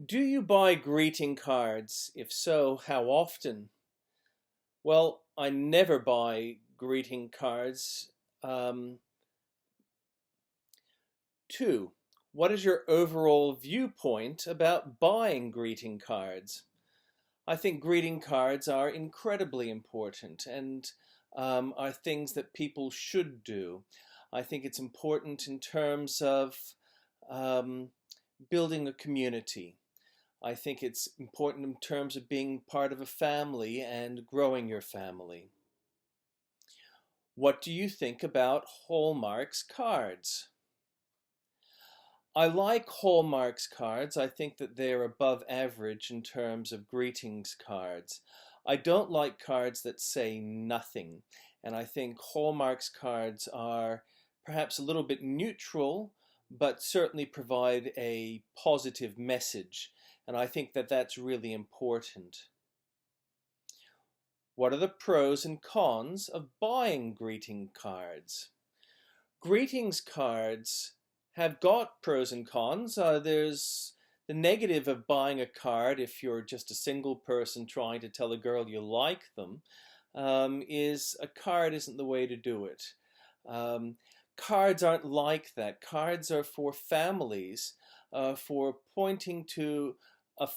Do you buy greeting cards? If so, how often? Well, I never buy greeting cards. Um, Two, what is your overall viewpoint about buying greeting cards? I think greeting cards are incredibly important and are things that people should do. I think it's important in terms of um, building a community. I think it's important in terms of being part of a family and growing your family. What do you think about Hallmark's cards? I like Hallmark's cards. I think that they're above average in terms of greetings cards. I don't like cards that say nothing, and I think Hallmark's cards are perhaps a little bit neutral, but certainly provide a positive message, and I think that that's really important. What are the pros and cons of buying greeting cards? Greetings cards have got pros and cons. There's the negative of buying a card if you're just a single person trying to tell a girl you like them, is a card isn't the way to do it. Um, Cards aren't like that. Cards are for families, for pointing to a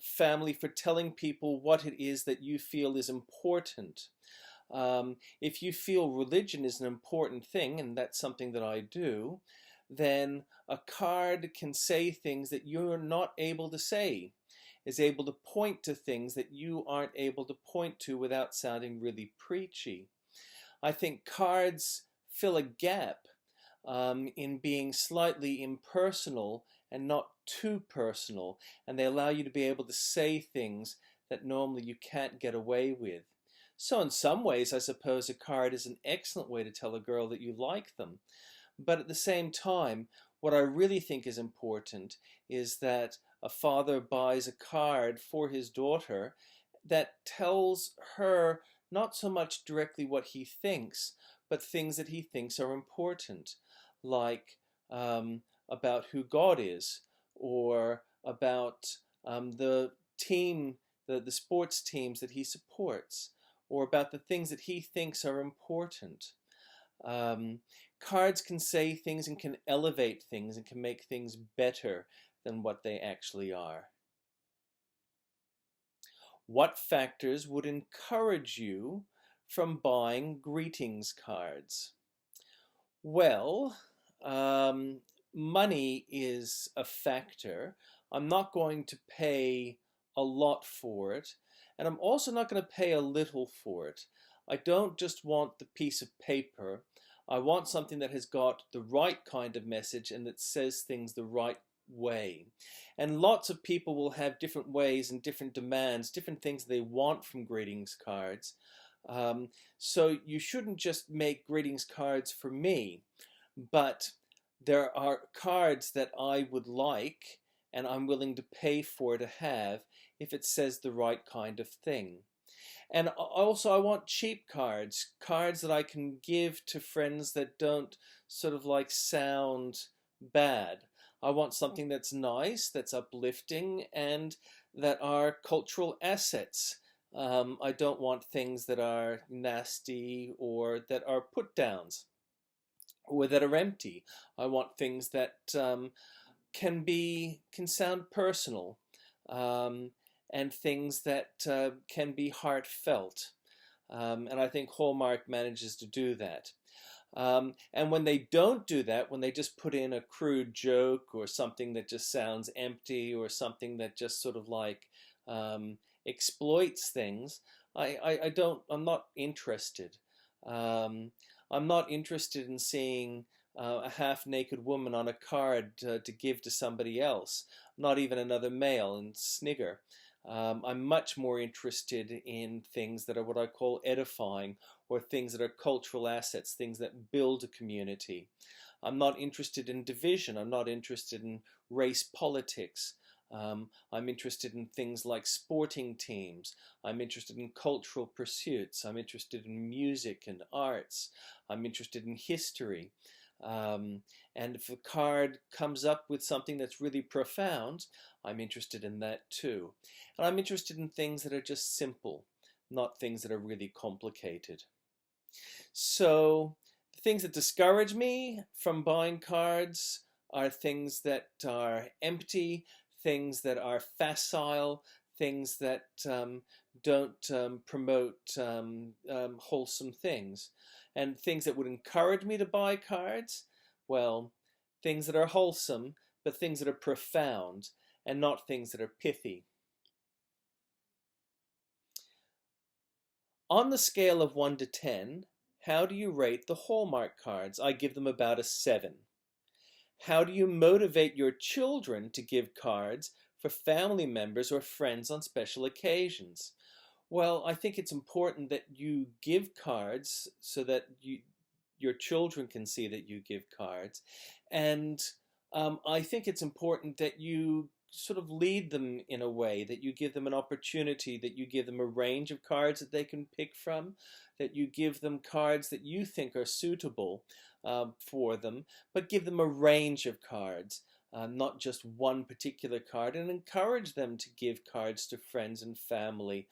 family, for telling people what it is that you feel is important. If you feel religion is an important thing, and that's something that I do, then a card can say things that you're not able to say, is able to point to things that you aren't able to point to without sounding really preachy. I think cards fill a gap in being slightly impersonal and not too personal, and they allow you to be able to say things that normally you can't get away with. So in some ways, I suppose a card is an excellent way to tell a girl that you like them. But at the same time, what I really think is important is that a father buys a card for his daughter that tells her not so much directly what he thinks, but things that he thinks are important, like about who God is, or about the team, the sports teams that he supports, or about the things that he thinks are important. Um, Cards can say things and can elevate things and can make things better than what they actually are. What factors would encourage you from buying greetings cards? Well, money is a factor. I'm not going to pay a lot for it, and I'm also not going to pay a little for it. I don't just want the piece of paper. I want something that has got the right kind of message and that says things the right way. And lots of people will have different ways and different demands, different things they want from greetings cards. So you shouldn't just make greetings cards for me, but there are cards that I would like and I'm willing to pay for to have if it says the right kind of thing. And also I want cheap cards, cards that I can give to friends that don't sort of like sound bad. I want something that's nice, that's uplifting, and that are cultural assets. I don't want things that are nasty or that are put downs or that are empty. I want things that can sound personal, um, and things that can be heartfelt. And I think Hallmark manages to do that. And when they don't do that, when they just put in a crude joke or something that just sounds empty or something that just sort of like exploits things, I'm not interested. Um, I'm not interested in seeing a half-naked woman on a card to give to somebody else, not even another male, and snigger. I'm much more interested in things that are what I call edifying, or things that are cultural assets, things that build a community. I'm not interested in division. I'm not interested in race politics. I'm interested in things like sporting teams. I'm interested in cultural pursuits. I'm interested in music and arts. I'm interested in history. Um, and if a card comes up with something that's really profound, I'm interested in that too. And I'm interested in things that are just simple, not things that are really complicated. So the things that discourage me from buying cards are things that are empty, things that are facile, things that don't promote wholesome things. And things that would encourage me to buy cards, well, things that are wholesome, but things that are profound and not things that are pithy. On the scale of 1 to 10, how do you rate the Hallmark cards? I give them about a 7. How do you motivate your children to give cards for family members or friends on special occasions? Well, I think it's important that you give cards so that your children can see that you give cards. And I think it's important that you sort of lead them in a way, that you give them an opportunity, that you give them a range of cards that they can pick from, that you give them cards that you think are suitable for them, but give them a range of cards. Not just one particular card, and encourage them to give cards to friends and family.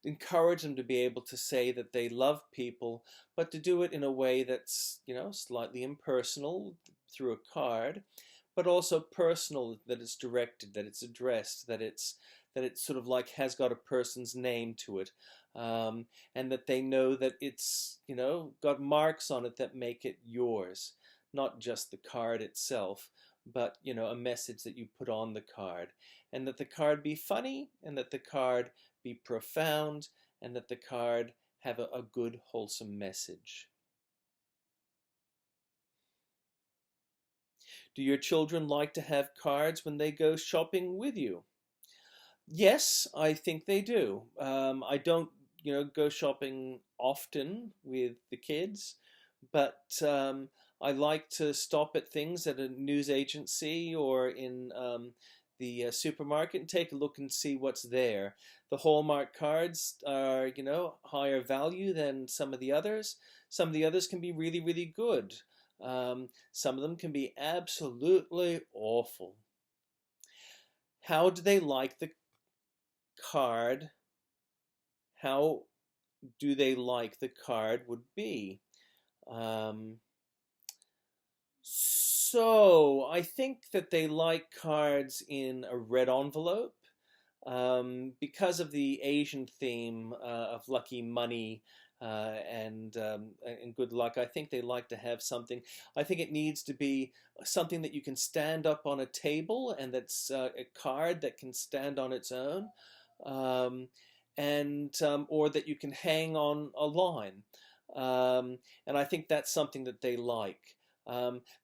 Encourage them to be able to say that they love people, but to do it in a way that's, slightly impersonal through a card, but also personal, that it's directed, that it's addressed, that it's sort of like has got a person's name to it, and that they know that it's got marks on it that make it yours, not just the card itself, but a message that you put on the card, and that the card be funny, and that the card be profound, and that the card have a good wholesome message. Do your children like to have cards when they go shopping with you? Yes, I think they do. I don't go shopping often with the kids, but I like to stop at things at a news agency or in the supermarket and take a look and see what's there. The Hallmark cards are, higher value than some of the others. Some of the others can be really, really good. Some of them can be absolutely awful. How do they like the card? How do they like the card would be? So I think that they like cards in a red envelope because of the Asian theme of lucky money and good luck. I think they like to have something. I think it needs to be something that you can stand up on a table, and that's a card that can stand on its own, um, and or that you can hang on a line. And I think that's something that they like.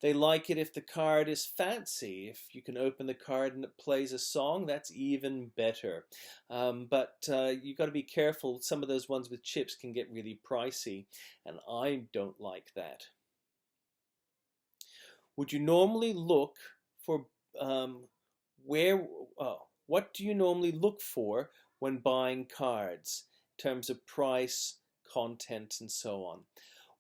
They like it if the card is fancy. If you can open the card and it plays a song, that's even better. But you've got to be careful. Some of those ones with chips can get really pricey, and I don't like that. Would you normally look for where? What do you normally look for when buying cards in terms of price, content, and so on?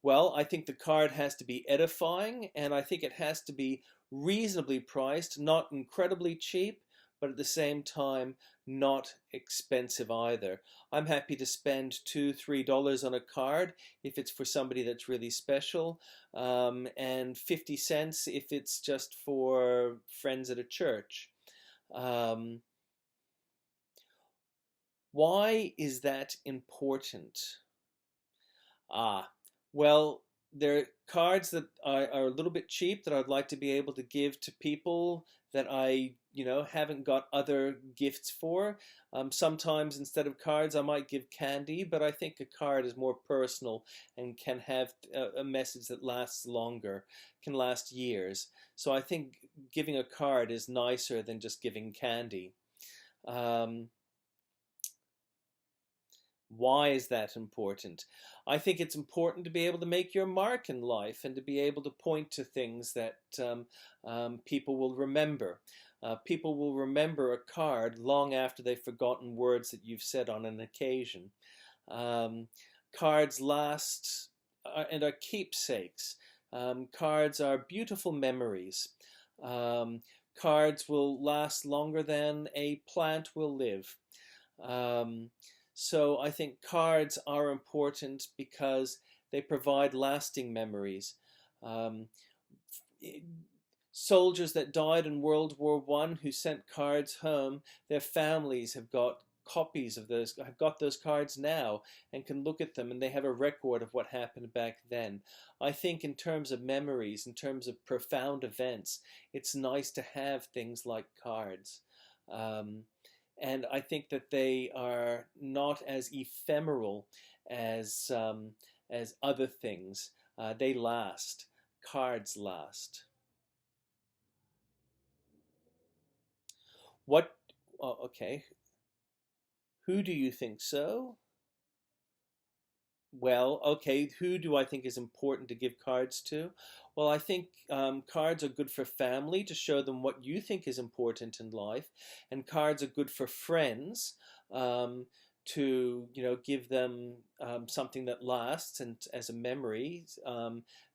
Well, I think the card has to be edifying, and I think it has to be reasonably priced, not incredibly cheap, but at the same time, not expensive either. I'm happy to spend $2, $3 on a card if it's for somebody that's really special, and 50 cents if it's just for friends at a church. Um, why is that important? Ah, well, there are cards that are a little bit cheap that I'd like to be able to give to people that I, haven't got other gifts for. Sometimes instead of cards, I might give candy, but I think a card is more personal and can have a message that lasts longer, can last years. So I think giving a card is nicer than just giving candy. Um, Why is that important? I think it's important to be able to make your mark in life and to be able to point to things that people will remember. People will remember a card long after they've forgotten words that you've said on an occasion. Um, Cards last and are keepsakes. Cards are beautiful memories. Um, Cards will last longer than a plant will live. Um, so I think cards are important because they provide lasting memories. Um, Soldiers that died in World War One who sent cards home, their families have got copies of those, have got those cards now and can look at them, and they have a record of what happened back then. I think in terms of memories, in terms of profound events, it's nice to have things like cards. Um, and I think that they are not as ephemeral as other things. They last. Cards last. What? Oh, okay. Who do you think so? Well, okay. Who do I think is important to give cards to? Well, I think cards are good for family to show them what you think is important in life, and cards are good for friends um, to give them something that lasts and as a memory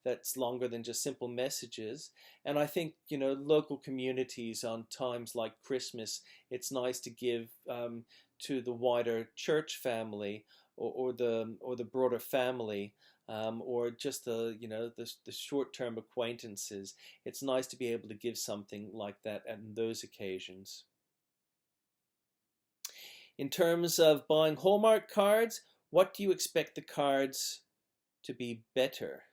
that's longer than just simple messages. And I think local communities on times like Christmas, it's nice to give to the wider church family or the broader family, or just the short-term acquaintances. It's nice to be able to give something like that on those occasions. In terms of buying Hallmark cards, what do you expect the cards to be better?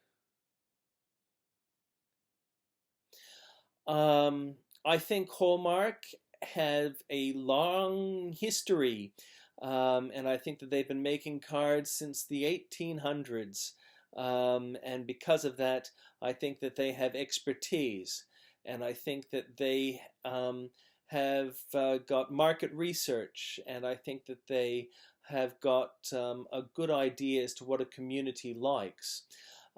I think Hallmark have a long history, and I think that they've been making cards since the 1800s. And because of that, I think that they have expertise, and I think that they have got market research, and I think that they have got a good idea as to what a community likes.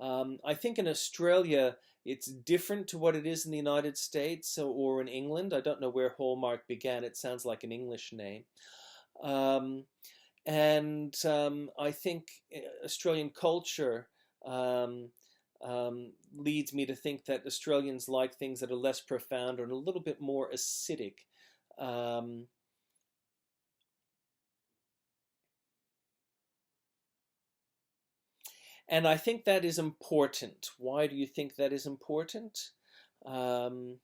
I think in Australia, it's different to what it is in the United States or in England. I don't know where Hallmark began. It sounds like an English name. Um, and I think Australian culture leads me to think that Australians like things that are less profound and a little bit more acidic. Um, and I think that is important. Why do you think that is important? Um,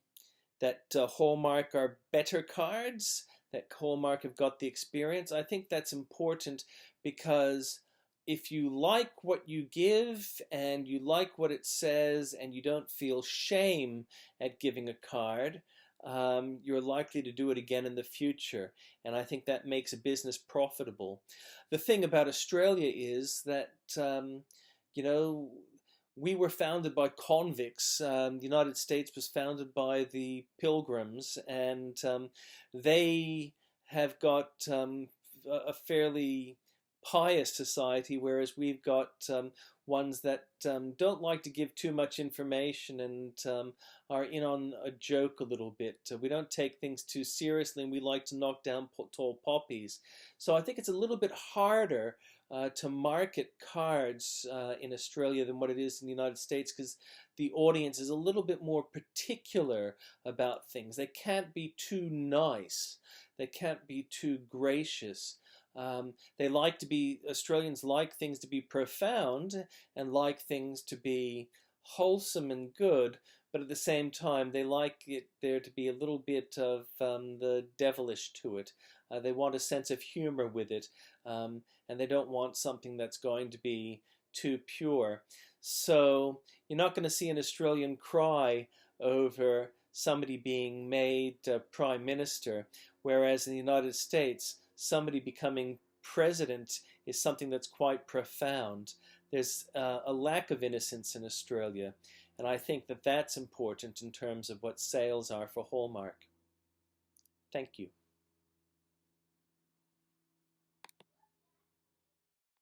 that Hallmark are better cards, that Hallmark have got the experience. I think that's important because if you like what you give and you like what it says and you don't feel shame at giving a card, you're likely to do it again in the future. And I think that makes a business profitable. The thing about Australia is that, you know, we were founded by convicts. The United States was founded by the Pilgrims, and they have got a fairly pious society, whereas we've got ones that don't like to give too much information and are in on a joke a little bit. We don't take things too seriously, and we like to knock down tall poppies. So I think it's a little bit harder to market cards in Australia than what it is in the United States, because the audience is a little bit more particular about things. They can't be too nice. They can't be too gracious. Australians like things to be profound and like things to be wholesome and good, but at the same time, they like it there to be a little bit of the devilish to it. They want a sense of humor with it, and they don't want something that's going to be too pure. So you're not going to see an Australian cry over somebody being made prime minister, whereas in the United States, somebody becoming president is something that's quite profound. There's a lack of innocence in Australia, and I think that that's important in terms of what sales are for Hallmark. Thank you.